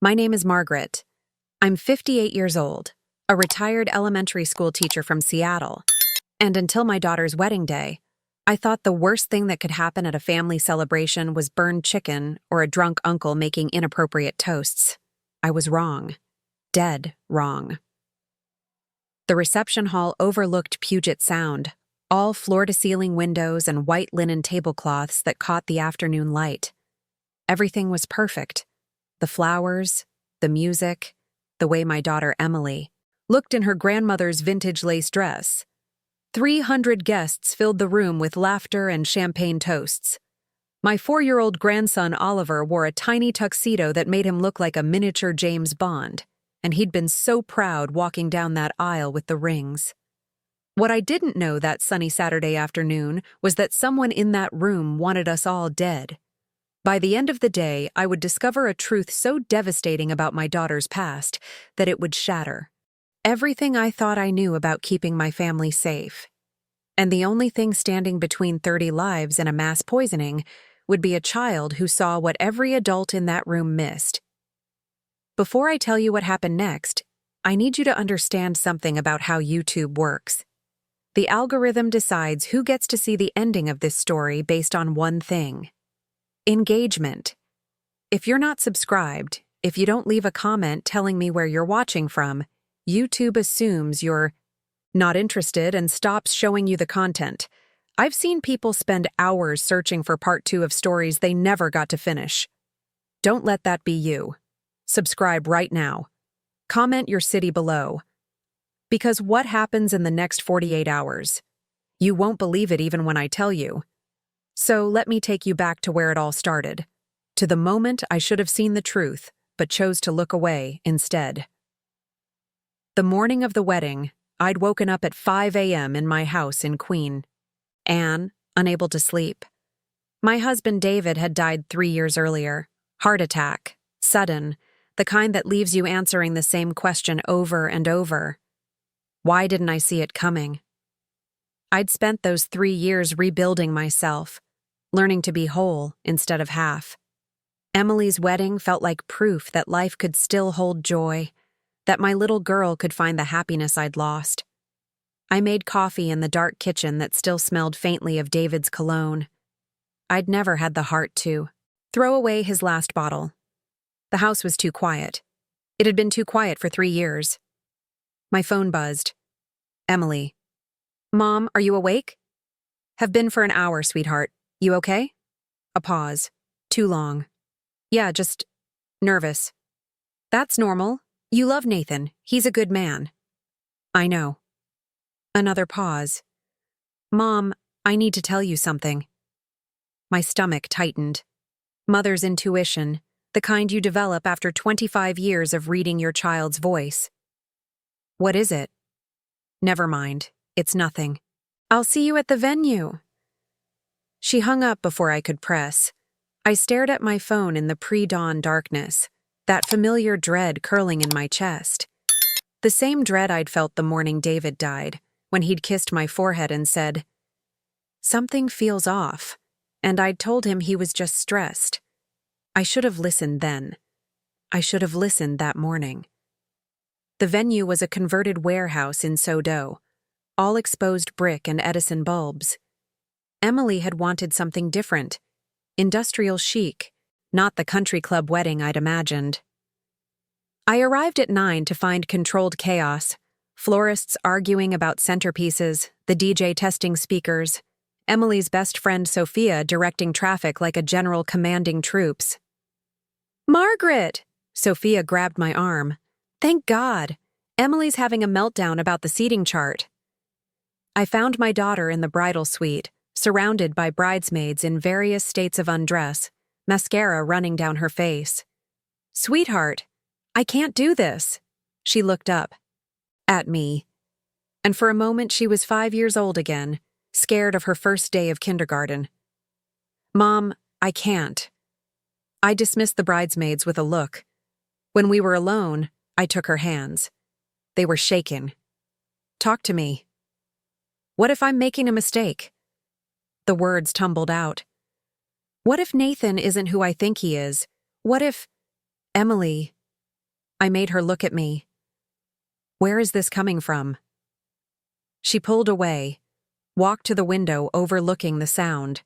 My name is Margaret. I'm 58 years old, a retired elementary school teacher from Seattle. And until my daughter's wedding day, I thought the worst thing that could happen at a family celebration was burned chicken or a drunk uncle making inappropriate toasts. I was wrong. Dead wrong. The reception hall overlooked Puget Sound, all floor-to-ceiling windows and white linen tablecloths that caught the afternoon light. Everything was perfect. The flowers, the music, the way my daughter Emily looked in her grandmother's vintage lace dress. 300 guests filled the room with laughter and champagne toasts. My 4-year-old grandson Oliver wore a tiny tuxedo that made him look like a miniature James Bond, and he'd been so proud walking down that aisle with the rings. What I didn't know that sunny Saturday afternoon was that someone in that room wanted us all dead. By the end of the day, I would discover a truth so devastating about my daughter's past that it would shatter everything I thought I knew about keeping my family safe. And the only thing standing between 30 lives and a mass poisoning would be a child who saw what every adult in that room missed. Before I tell you what happened next, I need you to understand something about how YouTube works. The algorithm decides who gets to see the ending of this story based on one thing: engagement. If you're not subscribed, if you don't leave a comment telling me where you're watching from, YouTube assumes you're not interested and stops showing you the content. I've seen people spend hours searching for part 2 of stories they never got to finish. Don't let that be you. Subscribe right now. Comment your city below. Because what happens in the next 48 hours? You won't believe it even when I tell you. So let me take you back to where it all started. To the moment I should have seen the truth, but chose to look away instead. The morning of the wedding, I'd woken up at 5 a.m. in my house in Queen. Anne, unable to sleep. My husband David had died 3 years earlier. Heart attack. Sudden. The kind that leaves you answering the same question over and over. Why didn't I see it coming? I'd spent those 3 years rebuilding myself, learning to be whole instead of half. Emily's wedding felt like proof that life could still hold joy, that my little girl could find the happiness I'd lost. I made coffee in the dark kitchen that still smelled faintly of David's cologne. I'd never had the heart to throw away his last bottle. The house was too quiet. It had been too quiet for 3 years. My phone buzzed. Emily. Mom, are you awake? Have been for an hour, sweetheart. You okay? A pause. Too long. Yeah, just nervous. That's normal. You love Nathan. He's a good man. I know. Another pause. Mom, I need to tell you something. My stomach tightened. Mother's intuition, the kind you develop after 25 years of reading your child's voice. What is it? Never mind. It's nothing. I'll see you at the venue. She hung up before I could press. I stared at my phone in the pre-dawn darkness, that familiar dread curling in my chest. The same dread I'd felt the morning David died, when he'd kissed my forehead and said, "Something feels off," and I'd told him he was just stressed. I should have listened then. I should have listened that morning. The venue was a converted warehouse in Sodo, all exposed brick and Edison bulbs. Emily had wanted something different, industrial chic, not the country club wedding I'd imagined. I arrived at 9 to find controlled chaos, florists arguing about centerpieces, the DJ testing speakers, Emily's best friend Sophia directing traffic like a general commanding troops. Margaret! Sophia grabbed my arm. Thank God! Emily's having a meltdown about the seating chart. I found my daughter in the bridal suite, surrounded by bridesmaids in various states of undress, mascara running down her face. Sweetheart, I can't do this. She looked up at me. And for a moment she was 5 years old again, scared of her first day of kindergarten. Mom, I can't. I dismissed the bridesmaids with a look. When we were alone, I took her hands. They were shaken. Talk to me. What if I'm making a mistake? The words tumbled out. What if Nathan isn't who I think he is? What if... Emily, I made her look at me. Where is this coming from? She pulled away, walked to the window overlooking the sound.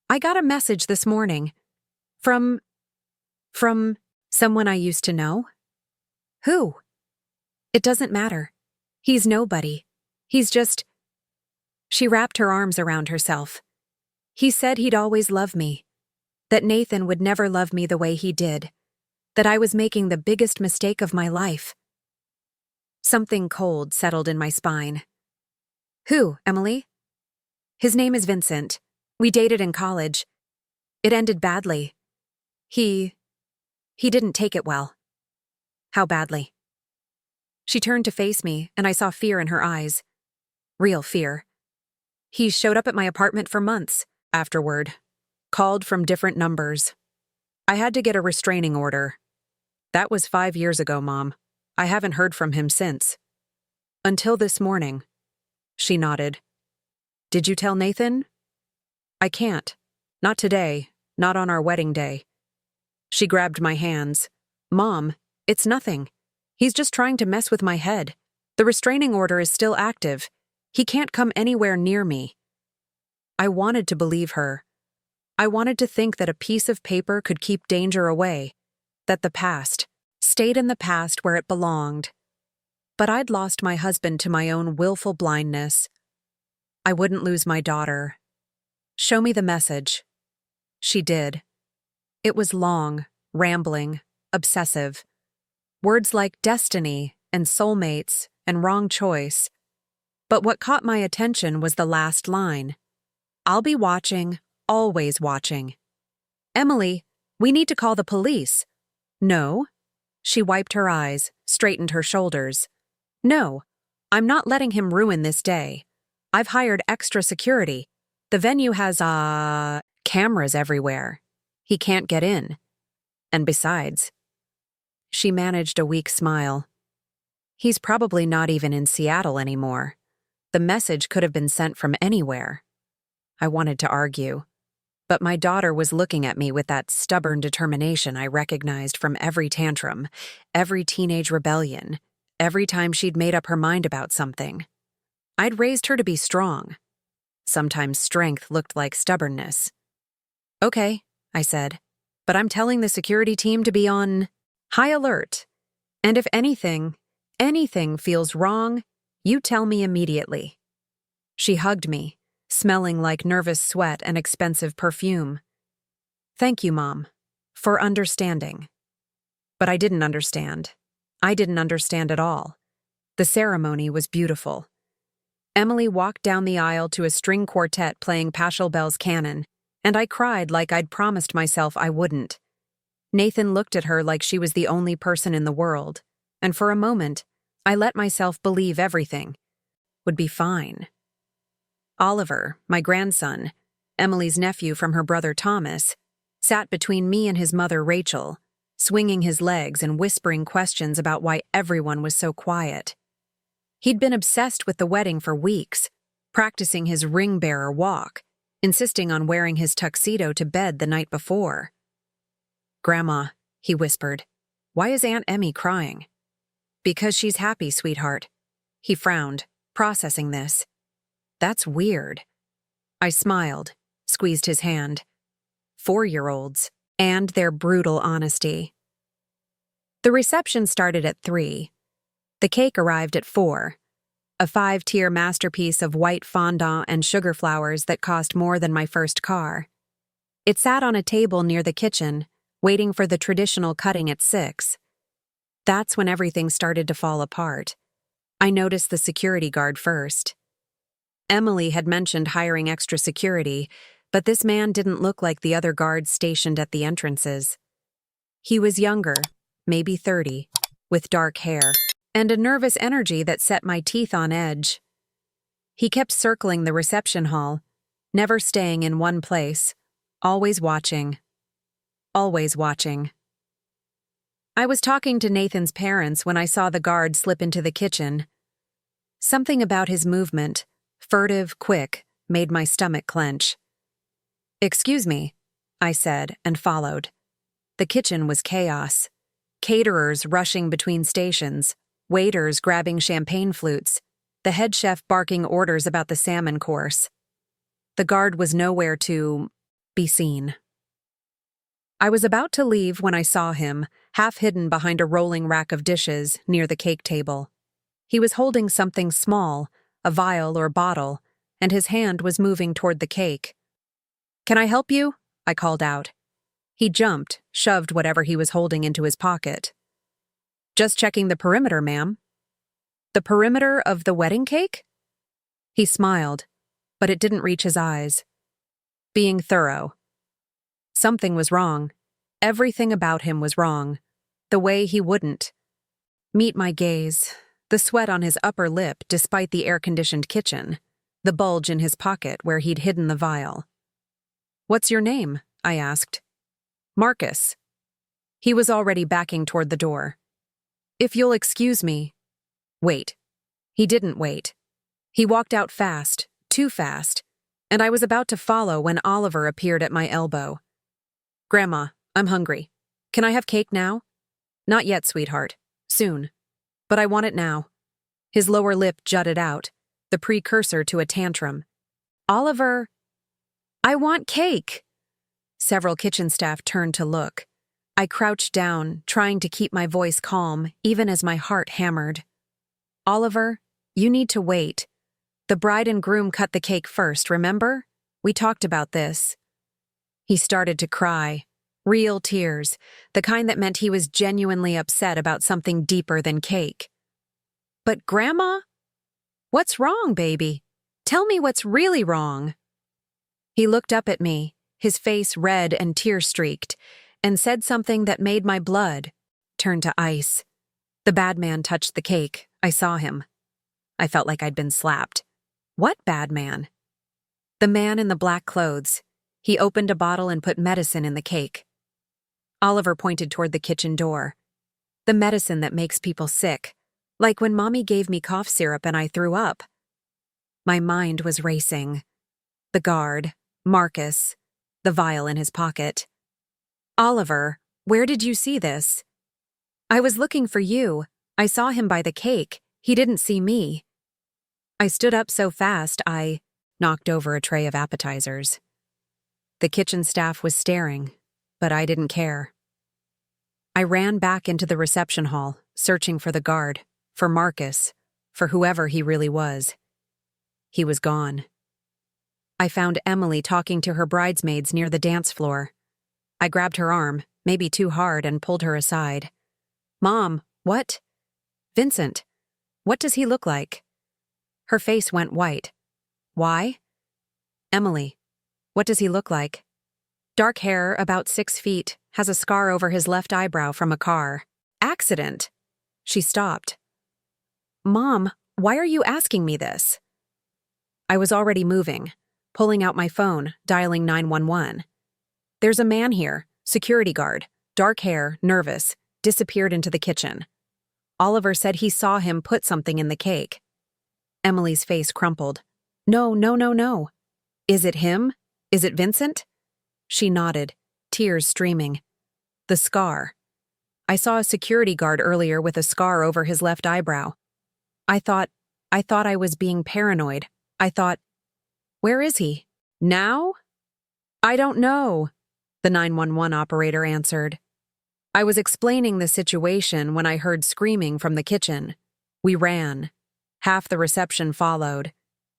I got a message this morning. From someone I used to know? Who? It doesn't matter. He's nobody. He's just... She wrapped her arms around herself. He said he'd always love me. That Nathan would never love me the way he did. That I was making the biggest mistake of my life. Something cold settled in my spine. Who, Emily? His name is Vincent. We dated in college. It ended badly. He didn't take it well. How badly? She turned to face me, and I saw fear in her eyes. Real fear. He showed up at my apartment for months afterward. Called from different numbers. I had to get a restraining order. That was 5 years ago, Mom. I haven't heard from him since. Until this morning. She nodded. Did you tell Nathan? I can't. Not today. Not on our wedding day. She grabbed my hands. Mom, it's nothing. He's just trying to mess with my head. The restraining order is still active. He can't come anywhere near me. I wanted to believe her. I wanted to think that a piece of paper could keep danger away, that the past stayed in the past where it belonged. But I'd lost my husband to my own willful blindness. I wouldn't lose my daughter. Show me the message. She did. It was long, rambling, obsessive. Words like destiny and soulmates and wrong choice. But what caught my attention was the last line. I'll be watching, always watching. Emily, we need to call the police. No. She wiped her eyes, straightened her shoulders. No, I'm not letting him ruin this day. I've hired extra security. The venue has, cameras everywhere. He can't get in. And besides... She managed a weak smile. He's probably not even in Seattle anymore. The message could have been sent from anywhere. I wanted to argue. But my daughter was looking at me with that stubborn determination I recognized from every tantrum, every teenage rebellion, every time she'd made up her mind about something. I'd raised her to be strong. Sometimes strength looked like stubbornness. Okay, I said, but I'm telling the security team to be on high alert. And if anything feels wrong, you tell me immediately. She hugged me, smelling like nervous sweat and expensive perfume. Thank you, Mom, for understanding. But I didn't understand. I didn't understand at all. The ceremony was beautiful. Emily walked down the aisle to a string quartet playing Pachelbel's Canon, and I cried like I'd promised myself I wouldn't. Nathan looked at her like she was the only person in the world, and for a moment, I let myself believe everything would be fine. Oliver, my grandson, Emily's nephew from her brother Thomas, sat between me and his mother Rachel, swinging his legs and whispering questions about why everyone was so quiet. He'd been obsessed with the wedding for weeks, practicing his ring-bearer walk, insisting on wearing his tuxedo to bed the night before. Grandma, he whispered, why is Aunt Emmy crying? Because she's happy, sweetheart. He frowned, processing this. That's weird. I smiled, squeezed his hand. 4-year-olds, and their brutal honesty. The reception started at 3. The cake arrived at 4. A 5-tier masterpiece of white fondant and sugar flowers that cost more than my first car. It sat on a table near the kitchen, waiting for the traditional cutting at 6. That's when everything started to fall apart. I noticed the security guard first. Emily had mentioned hiring extra security, but this man didn't look like the other guards stationed at the entrances. He was younger, maybe 30, with dark hair, and a nervous energy that set my teeth on edge. He kept circling the reception hall, never staying in one place, always watching. Always watching. I was talking to Nathan's parents when I saw the guard slip into the kitchen. Something about his movement, furtive, quick, made my stomach clench. Excuse me, I said and followed. The kitchen was chaos. Caterers rushing between stations, waiters grabbing champagne flutes, the head chef barking orders about the salmon course. The guard was nowhere to be seen. I was about to leave when I saw him, half hidden behind a rolling rack of dishes near the cake table. He was holding something small, a vial or bottle, and his hand was moving toward the cake. "Can I help you?" I called out. He jumped, shoved whatever he was holding into his pocket. "Just checking the perimeter, ma'am." "The perimeter of the wedding cake?" He smiled, but it didn't reach his eyes. Being thorough. Something was wrong. Everything about him was wrong. The way he wouldn't meet my gaze, the sweat on his upper lip despite the air-conditioned kitchen, the bulge in his pocket where he'd hidden the vial. "What's your name?" I asked. "Marcus." He was already backing toward the door. "If you'll excuse me." "Wait." He didn't wait. He walked out fast, too fast, and I was about to follow when Oliver appeared at my elbow. "Grandma, I'm hungry. Can I have cake now?" "Not yet, sweetheart. Soon. But I want it now." His lower lip jutted out, the precursor to a tantrum. "Oliver, I want cake." Several kitchen staff turned to look. I crouched down, trying to keep my voice calm, even as my heart hammered. "Oliver, you need to wait. The bride and groom cut the cake first, remember? We talked about this." He started to cry. Real tears, the kind that meant he was genuinely upset about something deeper than cake. "But Grandma? What's wrong, baby? Tell me what's really wrong." He looked up at me, his face red and tear-streaked, and said something that made my blood turn to ice. The bad man touched the cake. I saw him. I felt like I'd been slapped. What bad man? The man in the black clothes. He opened a bottle and put medicine in the cake. Oliver pointed toward the kitchen door. "The medicine that makes people sick, like when Mommy gave me cough syrup and I threw up." My mind was racing. The guard, Marcus, the vial in his pocket. "Oliver, where did you see this?" "I was looking for you. I saw him by the cake. He didn't see me." I stood up so fast I knocked over a tray of appetizers. The kitchen staff was staring, but I didn't care. I ran back into the reception hall, searching for the guard, for Marcus, for whoever he really was. He was gone. I found Emily talking to her bridesmaids near the dance floor. I grabbed her arm, maybe too hard, and pulled her aside. "Mom, what?" "Vincent. What does he look like?" Her face went white. "Why?" "Emily. What does he look like?" "Dark hair, about 6 feet, has a scar over his left eyebrow from a car. Accident." She stopped. "Mom, why are you asking me this?" I was already moving, pulling out my phone, dialing 911. "There's a man here, security guard, dark hair, nervous, disappeared into the kitchen. Oliver said he saw him put something in the cake." Emily's face crumpled. "No, no, no, no. Is it him? Is it Vincent?" She nodded, tears streaming. "The scar. I saw a security guard earlier with a scar over his left eyebrow. I thought I was being paranoid. I thought, where is he? Now?" "I don't know," the 911 operator answered. I was explaining the situation when I heard screaming from the kitchen. We ran. Half the reception followed.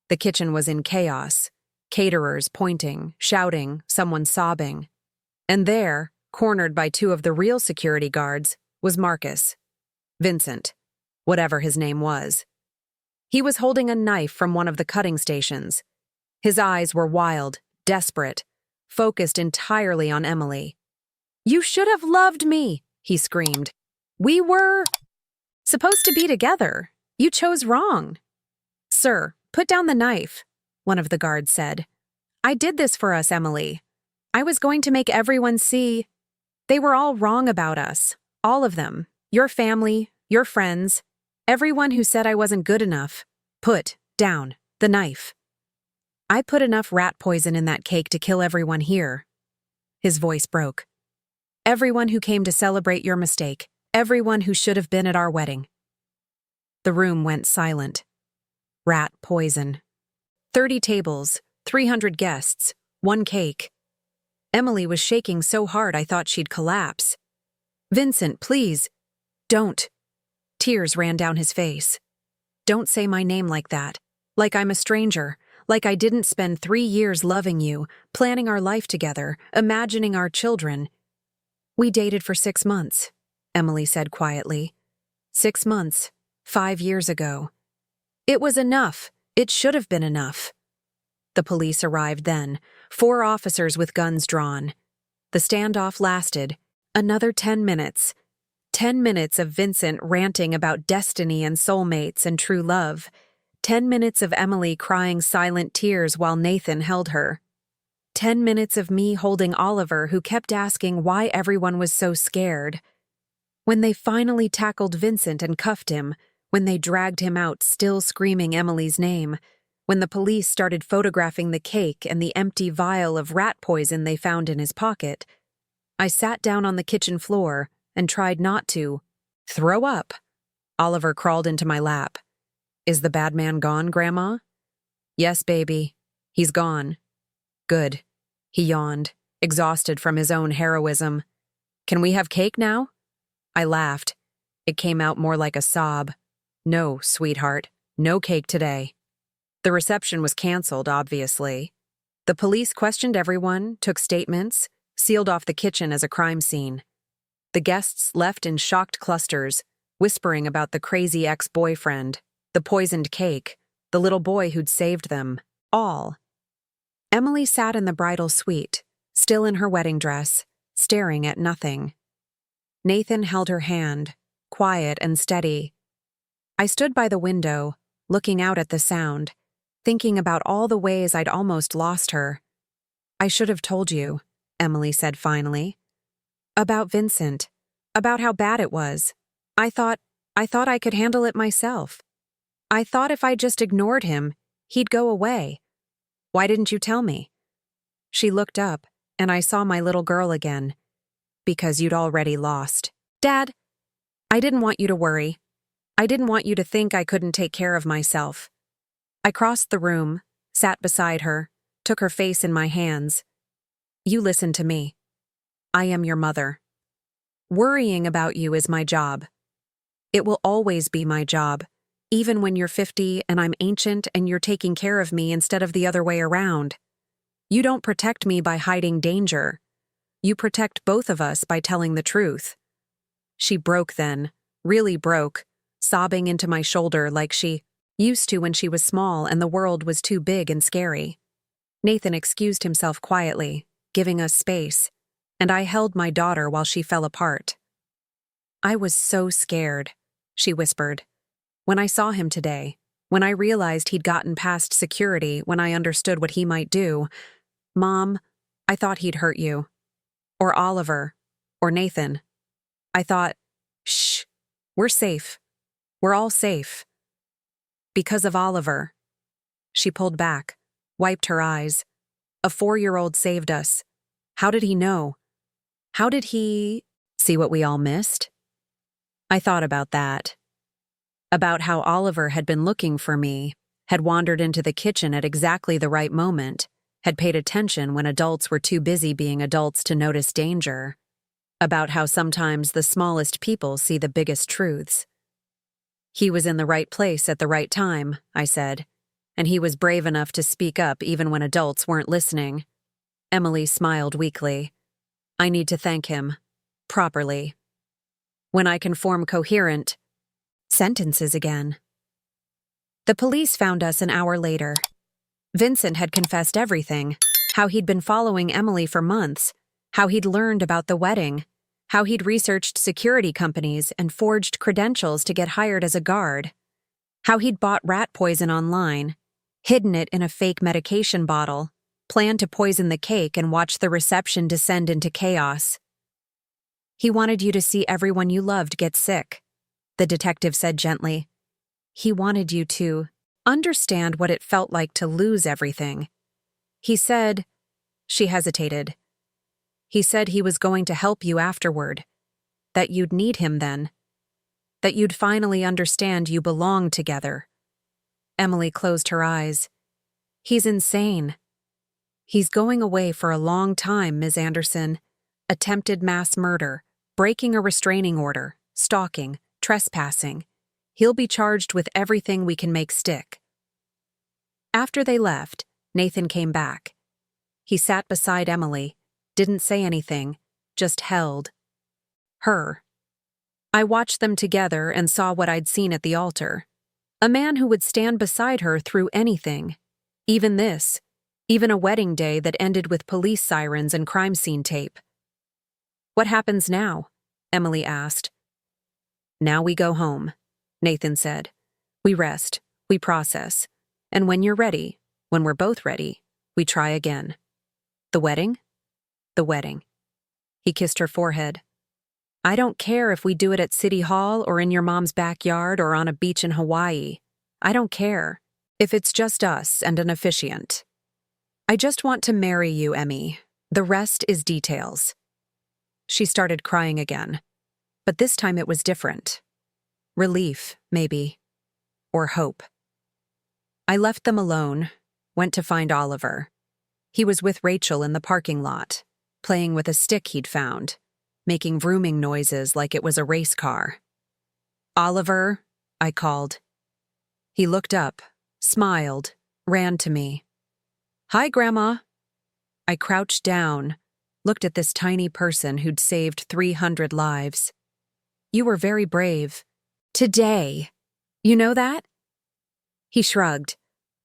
The kitchen was in chaos. Caterers pointing, shouting, someone sobbing. And there, cornered by 2 of the real security guards, was Marcus. Vincent. Whatever his name was. He was holding a knife from one of the cutting stations. His eyes were wild, desperate, focused entirely on Emily. "You should have loved me," he screamed. "We were supposed to be together. You chose wrong." "Sir, put down the knife," one of the guards said. "I did this for us, Emily. I was going to make everyone see. They were all wrong about us. All of them. Your family, your friends, everyone who said I wasn't good enough. Put down the knife." "I put enough rat poison in that cake to kill everyone here." His voice broke. "Everyone who came to celebrate your mistake. Everyone who should have been at our wedding. The room went silent. Rat poison. 30 tables, 300 guests, 1 cake. Emily was shaking so hard I thought she'd collapse. Vincent, please. Don't. Tears ran down his face. Don't say my name like that. Like I'm a stranger. Like I didn't spend 3 years loving you, planning our life together, imagining our children. We dated for 6 months, Emily said quietly. 6 months, 5 years ago. It was enough. It should have been enough. The police arrived then, 4 officers with guns drawn. The standoff lasted another 10 minutes. 10 minutes of Vincent ranting about destiny and soulmates and true love. 10 minutes of Emily crying silent tears while Nathan held her. 10 minutes of me holding Oliver, who kept asking why everyone was so scared. When they finally tackled Vincent and cuffed him, when they dragged him out still screaming Emily's name, when the police started photographing the cake and the empty vial of rat poison they found in his pocket, I sat down on the kitchen floor and tried not to throw up. Oliver crawled into my lap. Is the bad man gone, Grandma? Yes, baby. He's gone. Good. He yawned, exhausted from his own heroism. Can we have cake now? I laughed. It came out more like a sob. No, sweetheart. No cake today. The reception was canceled, obviously. The police questioned everyone, took statements, sealed off the kitchen as a crime scene. The guests left in shocked clusters, whispering about the crazy ex-boyfriend, the poisoned cake, the little boy who'd saved them, all. Emily sat in the bridal suite, still in her wedding dress, staring at nothing. Nathan held her hand, quiet and steady. I stood by the window, looking out at the sound, thinking about all the ways I'd almost lost her. I should have told you, Emily said finally. About Vincent, about how bad it was. I thought I could handle it myself. I thought if I just ignored him, he'd go away. Why didn't you tell me? She looked up, and I saw my little girl again. Because you'd already lost. Dad, I didn't want you to worry. I didn't want you to think I couldn't take care of myself. I crossed the room, sat beside her, took her face in my hands. You listen to me. I am your mother. Worrying about you is my job. It will always be my job, even when you're 50 and I'm ancient and you're taking care of me instead of the other way around. You don't protect me by hiding danger. You protect both of us by telling the truth. She broke then, really broke, sobbing into my shoulder like she used to when she was small and the world was too big and scary. Nathan excused himself quietly, giving us space, and I held my daughter while she fell apart. I was so scared, she whispered. When I saw him today, when I realized he'd gotten past security, when I understood what he might do, Mom, I thought he'd hurt you. Or Oliver, or Nathan. I thought, shh, we're safe. We're all safe. Because of Oliver. She pulled back, wiped her eyes. A 4-year-old saved us. How did he know? How did he see what we all missed? I thought about that. About how Oliver had been looking for me, had wandered into the kitchen at exactly the right moment, had paid attention when adults were too busy being adults to notice danger. About how sometimes the smallest people see the biggest truths. He was in the right place at the right time, I said, and he was brave enough to speak up even when adults weren't listening. Emily smiled weakly. I need to thank him. Properly. When I can form coherent sentences again. The police found us an hour later. Vincent had confessed everything, how he'd been following Emily for months, how he'd learned about the wedding, how he'd researched security companies and forged credentials to get hired as a guard, how he'd bought rat poison online, hidden it in a fake medication bottle, planned to poison the cake and watch the reception descend into chaos. He wanted you to see everyone you loved get sick, the detective said gently. He wanted you to understand what it felt like to lose everything. He said, she hesitated. He said he was going to help you afterward. that you'd need him then. That you'd finally understand you belong together. Emily closed her eyes. He's insane. He's going away for a long time, Ms. Anderson. Attempted mass murder, breaking a restraining order, stalking, trespassing. He'll be charged with everything we can make stick. After they left, Nathan came back. He sat beside Emily, didn't say anything, just held her. I watched them together and saw what I'd seen at the altar. A man who would stand beside her through anything. Even this. Even a wedding day that ended with police sirens and crime scene tape. What happens now? Emily asked. Now we go home, Nathan said. We rest, we process, and when you're ready, when we're both ready, we try again. The wedding? The wedding. He kissed her forehead. I don't care if we do it at City Hall or in your mom's backyard or on a beach in Hawaii. I don't care. If it's just us and an officiant. I just want to marry you, Emmy. The rest is details. She started crying again. But this time it was different. Relief, maybe. Or hope. I left them alone, went to find Oliver. He was with Rachel in the parking lot, playing with a stick he'd found, making vrooming noises like it was a race car. Oliver, I called. He looked up, smiled, ran to me. Hi, Grandma. I crouched down, looked at this tiny person who'd saved 300 lives. You were very brave. Today. You know that? He shrugged.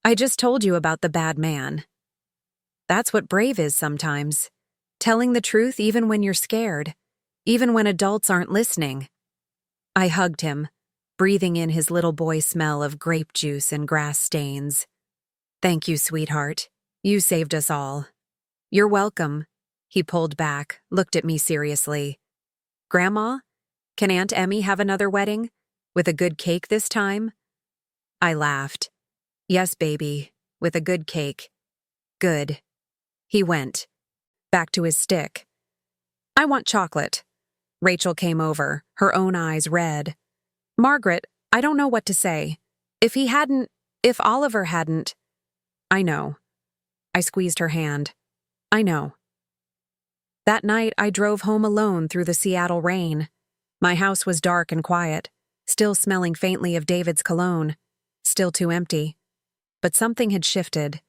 I just told you about the bad man. That's what brave is sometimes. Telling the truth even when you're scared, even when adults aren't listening. I hugged him, breathing in his little boy smell of grape juice and grass stains. Thank you, sweetheart. You saved us all. You're welcome. He pulled back, looked at me seriously. Grandma, can Aunt Emmy have another wedding? With a good cake this time? I laughed. Yes, baby, with a good cake. Good. He went. Back to his stick. I want chocolate. Rachel came over, her own eyes red. Margaret, I don't know what to say. If Oliver hadn't. I know. I squeezed her hand. I know. That night, I drove home alone through the Seattle rain. My house was dark and quiet, still smelling faintly of David's cologne, still too empty. But something had shifted.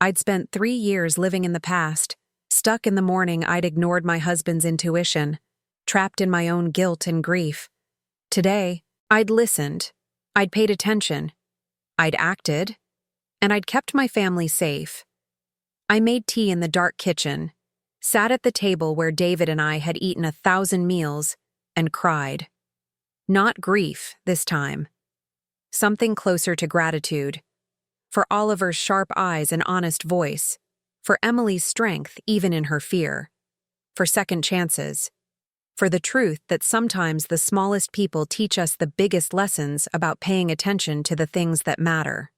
I'd spent 3 years living in the past, stuck in the morning I'd ignored my husband's intuition, trapped in my own guilt and grief. Today, I'd listened, I'd paid attention, I'd acted, and I'd kept my family safe. I made tea in the dark kitchen, sat at the table where David and I had eaten 1,000 meals, and cried. Not grief this time. Something closer to gratitude. For Oliver's sharp eyes and honest voice. For Emily's strength even in her fear. For second chances. For the truth that sometimes the smallest people teach us the biggest lessons about paying attention to the things that matter.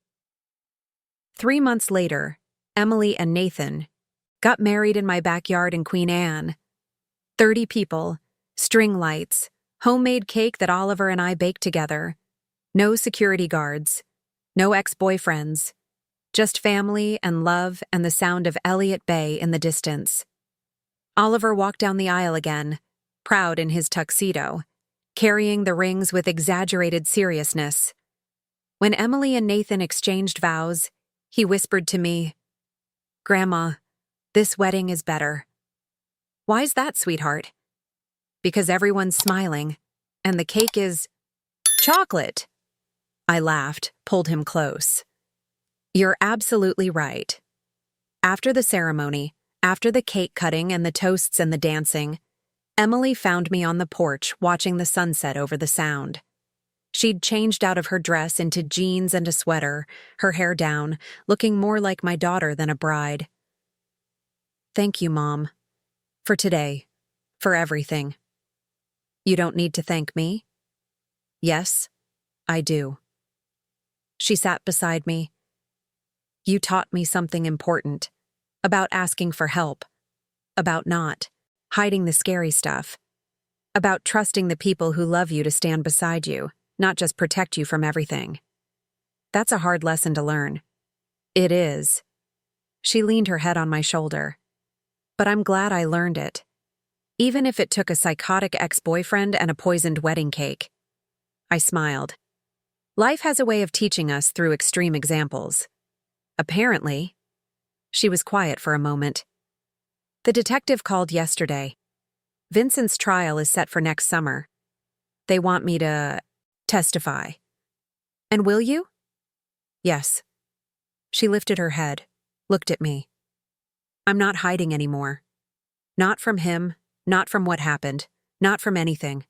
3 months later, Emily and Nathan got married in my backyard in Queen Anne. 30 people, string lights, homemade cake that Oliver and I baked together. No security guards, no ex-boyfriends, just family and love and the sound of Elliott Bay in the distance. Oliver walked down the aisle again, proud in his tuxedo, carrying the rings with exaggerated seriousness. When Emily and Nathan exchanged vows, he whispered to me, Grandma, this wedding is better. Why's that, sweetheart? Because everyone's smiling, and the cake is chocolate. I laughed, pulled him close. You're absolutely right. After the ceremony, after the cake cutting and the toasts and the dancing, Emily found me on the porch watching the sunset over the Sound. She'd changed out of her dress into jeans and a sweater, her hair down, looking more like my daughter than a bride. Thank you, Mom. For today. For everything. You don't need to thank me? Yes, I do. She sat beside me. You taught me something important. About asking for help. About not hiding the scary stuff. about trusting the people who love you to stand beside you, not just protect you from everything. That's a hard lesson to learn. It is. She leaned her head on my shoulder. But I'm glad I learned it. Even if it took a psychotic ex-boyfriend and a poisoned wedding cake. I smiled. Life has a way of teaching us through extreme examples. Apparently. She was quiet for a moment. The detective called yesterday. Vincent's trial is set for next summer. They want me to testify. And will you? Yes. She lifted her head, looked at me. I'm not hiding anymore. Not from him, not from what happened, not from anything.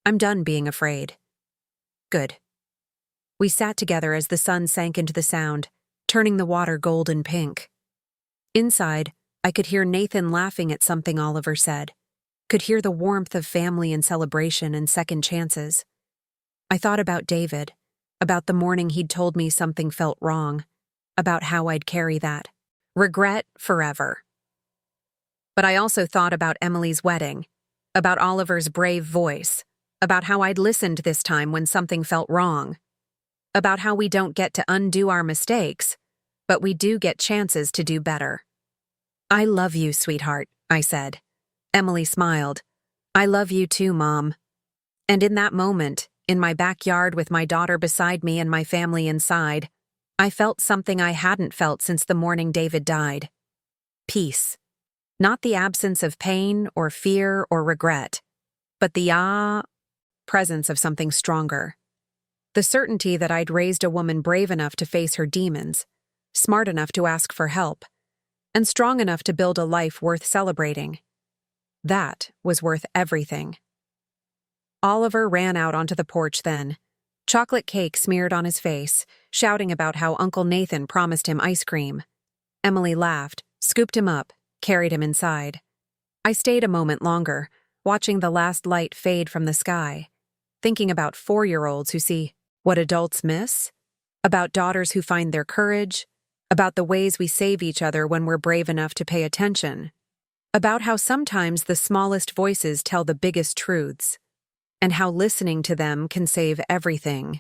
I'm done being afraid. Good. We sat together as the sun sank into the Sound, turning the water golden pink. Inside, I could hear Nathan laughing at something Oliver said. Could hear the warmth of family and celebration and second chances. I thought about David, about the morning he'd told me something felt wrong, about how I'd carry that regret forever. But I also thought about Emily's wedding, about Oliver's brave voice, about how I'd listened this time when something felt wrong, about how we don't get to undo our mistakes, but we do get chances to do better. I love you, sweetheart, I said. Emily smiled. I love you too, Mom. And in that moment, in my backyard with my daughter beside me and my family inside, I felt something I hadn't felt since the morning David died. Peace. Not the absence of pain or fear or regret, but the presence of something stronger. The certainty that I'd raised a woman brave enough to face her demons, smart enough to ask for help, and strong enough to build a life worth celebrating. That was worth everything. Oliver ran out onto the porch then, chocolate cake smeared on his face, shouting about how Uncle Nathan promised him ice cream. Emily laughed, scooped him up, carried him inside. I stayed a moment longer, watching the last light fade from the sky, thinking about 4-year-olds who see what adults miss, about daughters who find their courage, about the ways we save each other when we're brave enough to pay attention, about how sometimes the smallest voices tell the biggest truths, and how listening to them can save everything.